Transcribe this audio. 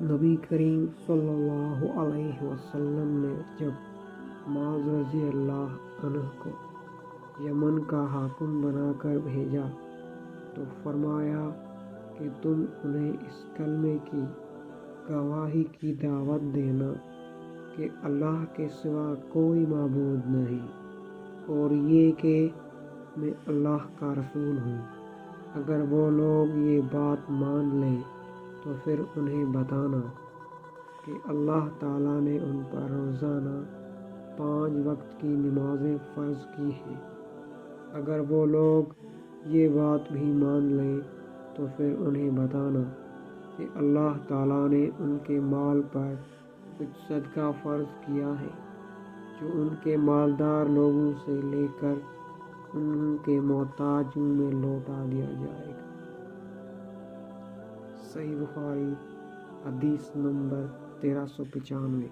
نبی کریم صلی اللہ علیہ وسلم نے جب معاذ رضی اللہ عنہ کو یمن کا حاکم بنا کر بھیجا تو فرمایا کہ تم انہیں اس کلمے کی گواہی کی دعوت دینا کہ اللہ کے سوا کوئی معبود نہیں، اور یہ کہ میں اللہ کا رسول ہوں۔ اگر وہ لوگ یہ بات مان لیں تو پھر انہیں بتانا کہ اللہ تعالیٰ نے ان پر روزانہ 5 وقت کی نمازیں فرض کی ہیں۔ اگر وہ لوگ یہ بات بھی مان لیں تو پھر انہیں بتانا کہ اللہ تعالیٰ نے ان کے مال پر کچھ صدقہ فرض کیا ہے جو ان کے مالدار لوگوں سے لے کر ان کے محتاجوں میں لوٹا دیا جائے گا۔ صحیح بخاری حدیث نمبر 1395۔